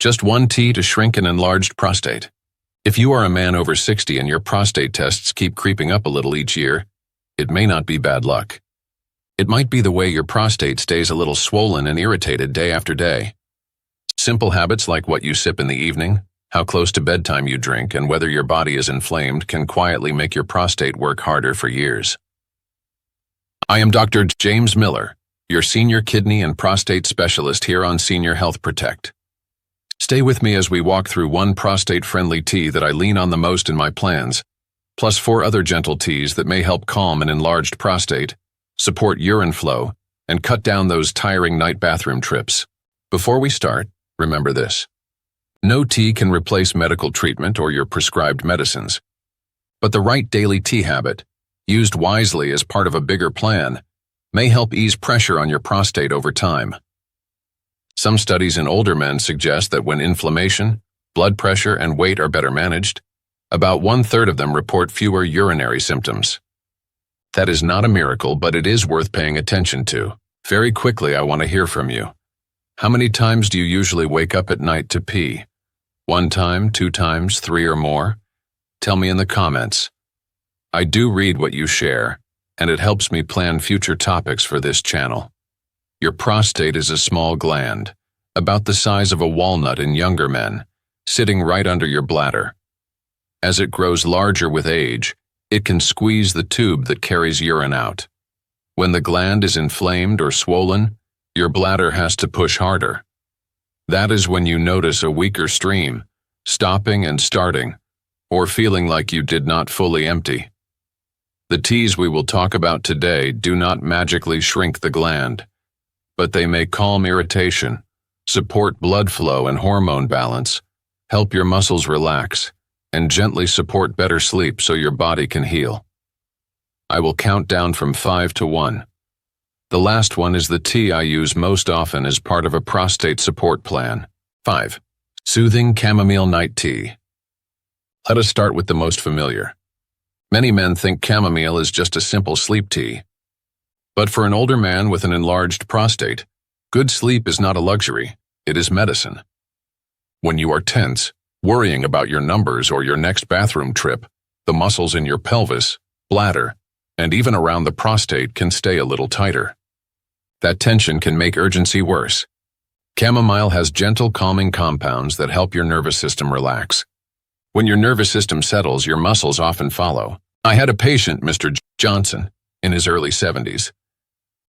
Just one tea to shrink an enlarged prostate. If you are a man over 60 and your prostate tests keep creeping up a little each year, it may not be bad luck. It might be the way your prostate stays a little swollen and irritated day after day. Simple habits like what you sip in the evening, how close to bedtime you drink, and whether your body is inflamed can quietly make your prostate work harder for years. I am Dr. James Miller, your senior kidney and prostate specialist here on Senior Health Protect. Stay with me as we walk through one prostate-friendly tea that I lean on the most in my plans, plus 4 other gentle teas that may help calm an enlarged prostate, support urine flow, and cut down those tiring night bathroom trips. Before we start, remember this. No tea can replace medical treatment or your prescribed medicines. But the right daily tea habit, used wisely as part of a bigger plan, may help ease pressure on your prostate over time. Some studies in older men suggest that when inflammation, blood pressure, and weight are better managed, about 1/3 of them report fewer urinary symptoms. That is not a miracle, but it is worth paying attention to. Very quickly, I want to hear from you. How many times do you usually wake up at night to pee? 1 time, 2 times, 3 or more? Tell me in the comments. I do read what you share, and it helps me plan future topics for this channel. Your prostate is a small gland, about the size of a walnut in younger men, sitting right under your bladder. As it grows larger with age, it can squeeze the tube that carries urine out. When the gland is inflamed or swollen, your bladder has to push harder. That is when you notice a weaker stream, stopping and starting, or feeling like you did not fully empty. The teas we will talk about today do not magically shrink the gland, but they may calm irritation, support blood flow and hormone balance, help your muscles relax, and gently support better sleep so your body can heal. I will count down from 5 to 1. The last one is the tea I use most often as part of a prostate support plan. 5. Soothing Chamomile Night Tea. Let us start with the most familiar. Many men think chamomile is just a simple sleep tea. But for an older man with an enlarged prostate, good sleep is not a luxury, it is medicine. When you are tense, worrying about your numbers or your next bathroom trip, the muscles in your pelvis, bladder, and even around the prostate can stay a little tighter. That tension can make urgency worse. Chamomile has gentle calming compounds that help your nervous system relax. When your nervous system settles, your muscles often follow. I had a patient, Mr. Johnson, in his early 70s.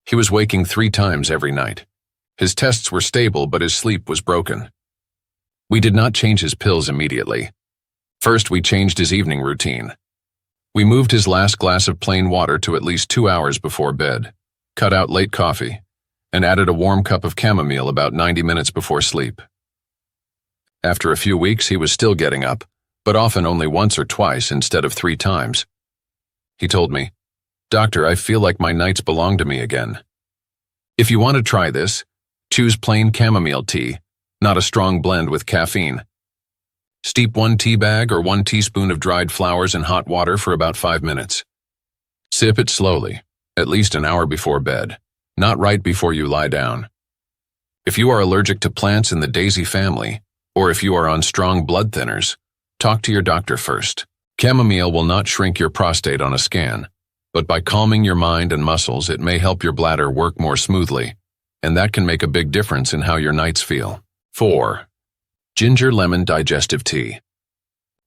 He was waking 3 times every night. His tests were stable, but his sleep was broken. We did not change his pills immediately. First, we changed his evening routine. We moved his last glass of plain water to at least 2 hours before bed, cut out late coffee, and added a warm cup of chamomile about 90 minutes before sleep. After a few weeks, he was still getting up, but often only once or twice instead of 3 times. He told me, "Doctor, I feel like my nights belong to me again." If you want to try this, choose plain chamomile tea, not a strong blend with caffeine. Steep 1 tea bag or 1 teaspoon of dried flowers in hot water for about 5 minutes. Sip it slowly, at least an hour before bed, not right before you lie down. If you are allergic to plants in the daisy family, or if you are on strong blood thinners, talk to your doctor first. Chamomile will not shrink your prostate on a scan, but by calming your mind and muscles, it may help your bladder work more smoothly, and that can make a big difference in how your nights feel. 4. Ginger lemon digestive tea.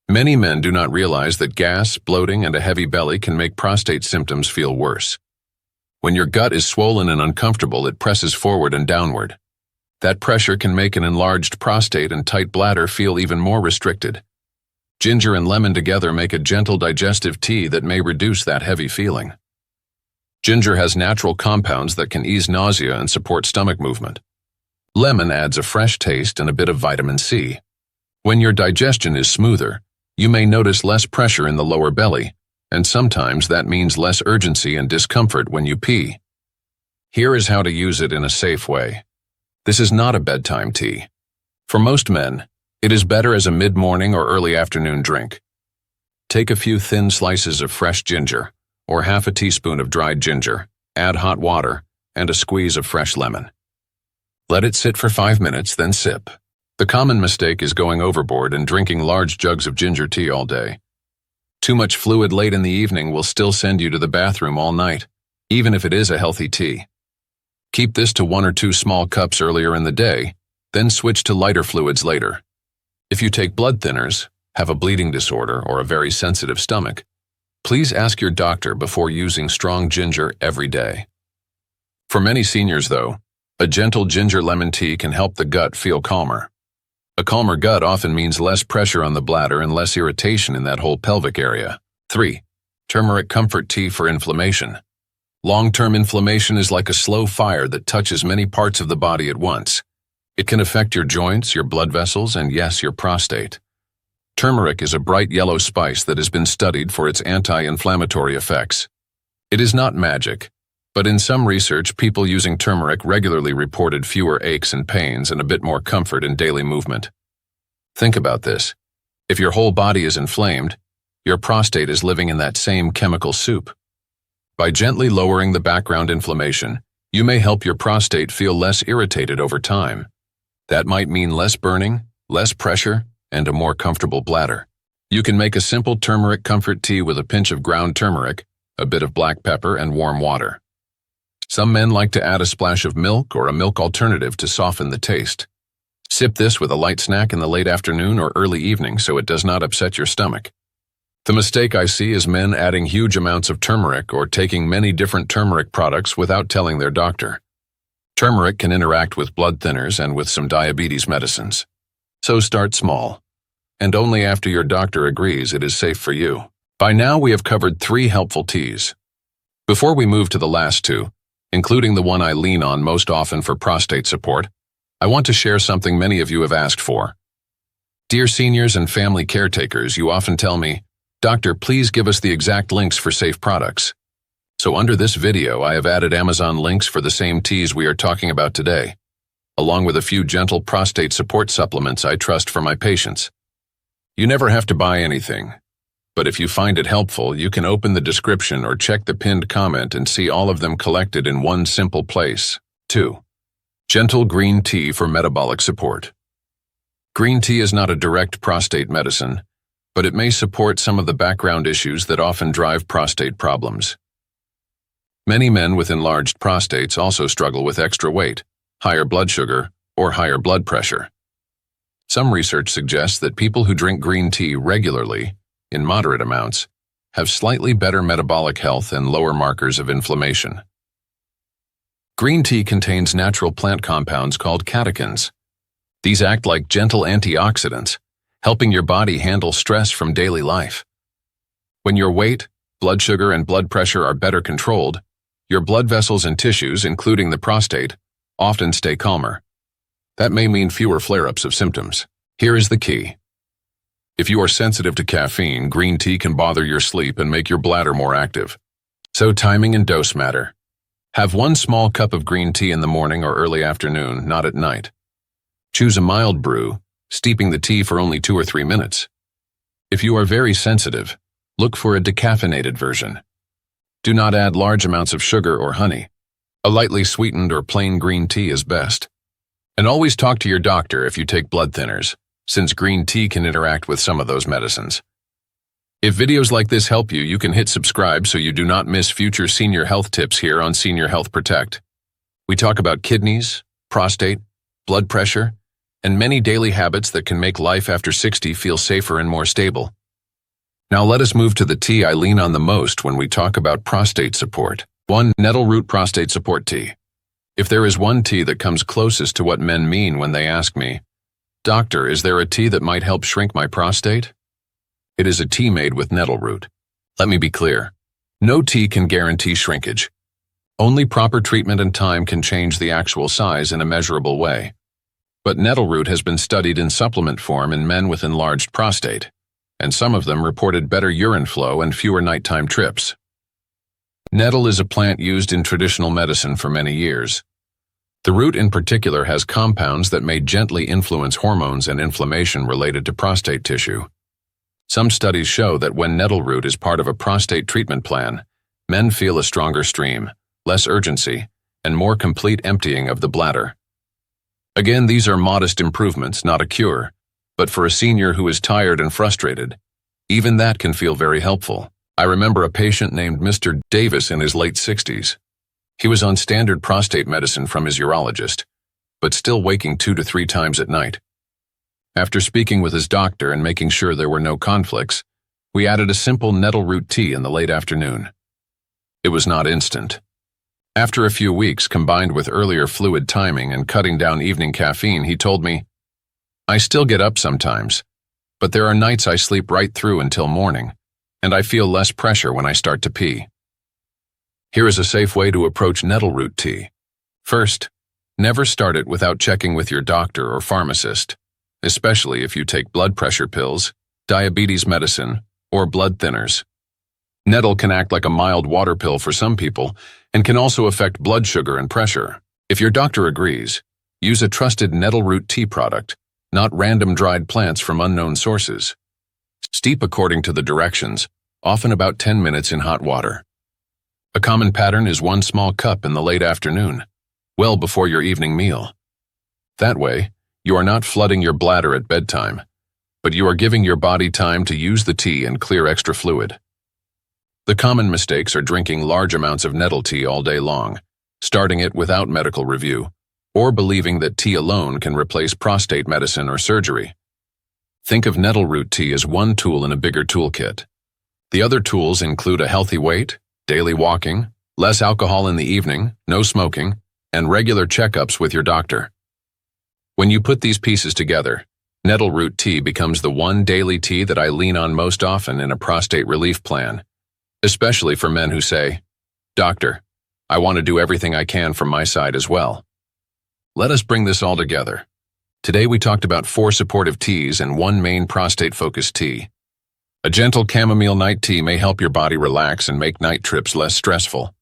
Many men do not realize that gas, bloating, and a heavy belly can make prostate symptoms feel worse. When your gut is swollen and uncomfortable, it presses forward and downward. That pressure can make an enlarged prostate and tight bladder feel even more restricted. Ginger and lemon together make a gentle digestive tea that may reduce that heavy feeling. Ginger has natural compounds that can ease nausea and support stomach movement. Lemon adds a fresh taste and a bit of vitamin C. When your digestion is smoother, you may notice less pressure in the lower belly, and sometimes that means less urgency and discomfort when you pee. Here is how to use it in a safe way. This is not a bedtime tea. For most men, it is better as a mid-morning or early afternoon drink. Take a few thin slices of fresh ginger, or half a teaspoon of dried ginger, add hot water, and a squeeze of fresh lemon. Let it sit for 5 minutes, then sip. The common mistake is going overboard and drinking large jugs of ginger tea all day. Too much fluid late in the evening will still send you to the bathroom all night, even if it is a healthy tea. Keep this to 1 or 2 small cups earlier in the day, then switch to lighter fluids later. If you take blood thinners, have a bleeding disorder, or a very sensitive stomach, please ask your doctor before using strong ginger every day. For many seniors, though, a gentle ginger lemon tea can help the gut feel calmer. A calmer gut often means less pressure on the bladder and less irritation in that whole pelvic area. 3. Turmeric comfort tea for inflammation. Long-term inflammation is like a slow fire that touches many parts of the body at once. It can affect your joints, your blood vessels, and yes, your prostate. Turmeric is a bright yellow spice that has been studied for its anti-inflammatory effects. It is not magic, but in some research, people using turmeric regularly reported fewer aches and pains and a bit more comfort in daily movement. Think about this. If your whole body is inflamed, your prostate is living in that same chemical soup. By gently lowering the background inflammation, you may help your prostate feel less irritated over time. That might mean less burning, less pressure, and a more comfortable bladder. You can make a simple turmeric comfort tea with a pinch of ground turmeric, a bit of black pepper, and warm water. Some men like to add a splash of milk or a milk alternative to soften the taste. Sip this with a light snack in the late afternoon or early evening so it does not upset your stomach. The mistake I see is men adding huge amounts of turmeric or taking many different turmeric products without telling their doctor. Turmeric can interact with blood thinners and with some diabetes medicines. So start small, and only after your doctor agrees it is safe for you. By now we have covered 3 helpful teas. Before we move to the last 2, including the one I lean on most often for prostate support, I want to share something many of you have asked for. Dear seniors and family caretakers, you often tell me, "Doctor, please give us the exact links for safe products." So under this video, I have added Amazon links for the same teas we are talking about today, along with a few gentle prostate support supplements I trust for my patients. You never have to buy anything, but if you find it helpful, you can open the description or check the pinned comment and see all of them collected in one simple place. 2. Gentle green tea for metabolic support. Green tea is not a direct prostate medicine, but it may support some of the background issues that often drive prostate problems. Many men with enlarged prostates also struggle with extra weight, higher blood sugar, or higher blood pressure. Some research suggests that people who drink green tea regularly, in moderate amounts, have slightly better metabolic health and lower markers of inflammation. Green tea contains natural plant compounds called catechins. These act like gentle antioxidants, helping your body handle stress from daily life. When your weight, blood sugar, and blood pressure are better controlled, your blood vessels and tissues, including the prostate, often stay calmer. That may mean fewer flare-ups of symptoms. Here is the key. If you are sensitive to caffeine, green tea can bother your sleep and make your bladder more active. So timing and dose matter. Have 1 small cup of green tea in the morning or early afternoon, not at night. Choose a mild brew, steeping the tea for only 2 or 3 minutes. If you are very sensitive, look for a decaffeinated version. Do not add large amounts of sugar or honey. A lightly sweetened or plain green tea is best. And always talk to your doctor if you take blood thinners, since green tea can interact with some of those medicines. If videos like this help you, you can hit subscribe so you do not miss future senior health tips here on Senior Health Protect. We talk about kidneys, prostate, blood pressure, and many daily habits that can make life after 60 feel safer and more stable. Now let us move to the tea I lean on the most when we talk about prostate support. 1. Nettle Root Prostate Support Tea. If there is one tea that comes closest to what men mean when they ask me, "Doctor, is there a tea that might help shrink my prostate?" It is a tea made with nettle root. Let me be clear. No tea can guarantee shrinkage. Only proper treatment and time can change the actual size in a measurable way. But nettle root has been studied in supplement form in men with enlarged prostate, and some of them reported better urine flow and fewer nighttime trips. Nettle is a plant used in traditional medicine for many years. The root in particular has compounds that may gently influence hormones and inflammation related to prostate tissue. Some studies show that when nettle root is part of a prostate treatment plan, men feel a stronger stream, less urgency, and more complete emptying of the bladder. Again, these are modest improvements, not a cure, but for a senior who is tired and frustrated, even that can feel very helpful. I remember a patient named Mr. Davis in his late 60s. He was on standard prostate medicine from his urologist, but still waking 2 to 3 times at night. After speaking with his doctor and making sure there were no conflicts, we added a simple nettle root tea in the late afternoon. It was not instant. After a few weeks, combined with earlier fluid timing and cutting down evening caffeine, he told me, "I still get up sometimes, but there are nights I sleep right through until morning, and I feel less pressure when I start to pee." Here is a safe way to approach nettle root tea. First, never start it without checking with your doctor or pharmacist, especially if you take blood pressure pills, diabetes medicine, or blood thinners. Nettle can act like a mild water pill for some people and can also affect blood sugar and pressure. If your doctor agrees, use a trusted nettle root tea product, not random dried plants from unknown sources. Steep according to the directions, often about 10 minutes in hot water. A common pattern is 1 small cup in the late afternoon, well before your evening meal. That way, you are not flooding your bladder at bedtime, but you are giving your body time to use the tea and clear extra fluid. The common mistakes are drinking large amounts of nettle tea all day long, starting it without medical review, or believing that tea alone can replace prostate medicine or surgery. Think of nettle root tea as one tool in a bigger toolkit. The other tools include a healthy weight, daily walking, less alcohol in the evening, no smoking, and regular checkups with your doctor. When you put these pieces together, nettle root tea becomes the one daily tea that I lean on most often in a prostate relief plan, especially for men who say, "Doctor, I want to do everything I can from my side as well." Let us bring this all together. Today we talked about 4 supportive teas and 1 main prostate-focused tea. A gentle chamomile night tea may help your body relax and make night trips less stressful.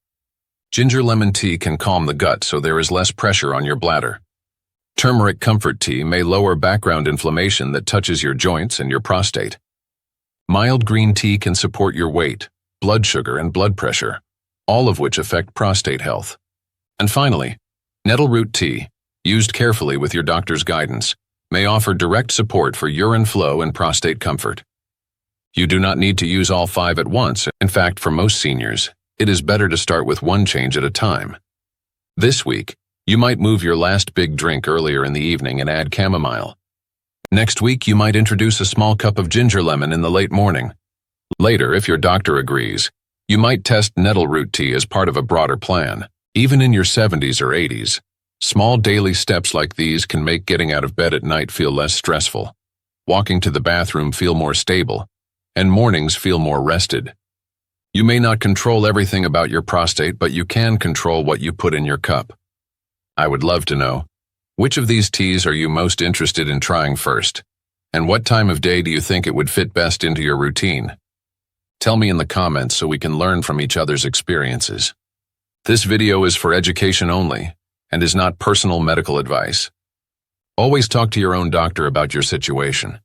Ginger lemon tea can calm the gut so there is less pressure on your bladder. Turmeric comfort tea may lower background inflammation that touches your joints and your prostate. Mild green tea can support your weight, blood sugar, and blood pressure, all of which affect prostate health. And finally, nettle root tea, used carefully with your doctor's guidance, may offer direct support for urine flow and prostate comfort. You do not need to use all 5 at once. In fact, for most seniors, it is better to start with 1 change at a time. This week, you might move your last big drink earlier in the evening and add chamomile. Next week, you might introduce a small cup of ginger lemon in the late morning. Later, if your doctor agrees, you might test nettle root tea as part of a broader plan. Even in your 70s or 80s, small daily steps like these can make getting out of bed at night feel less stressful, walking to the bathroom feel more stable, and mornings feel more rested. You may not control everything about your prostate, but you can control what you put in your cup. I would love to know, which of these teas are you most interested in trying first? And what time of day do you think it would fit best into your routine? Tell me in the comments so we can learn from each other's experiences. This video is for education only and is not personal medical advice. Always talk to your own doctor about your situation.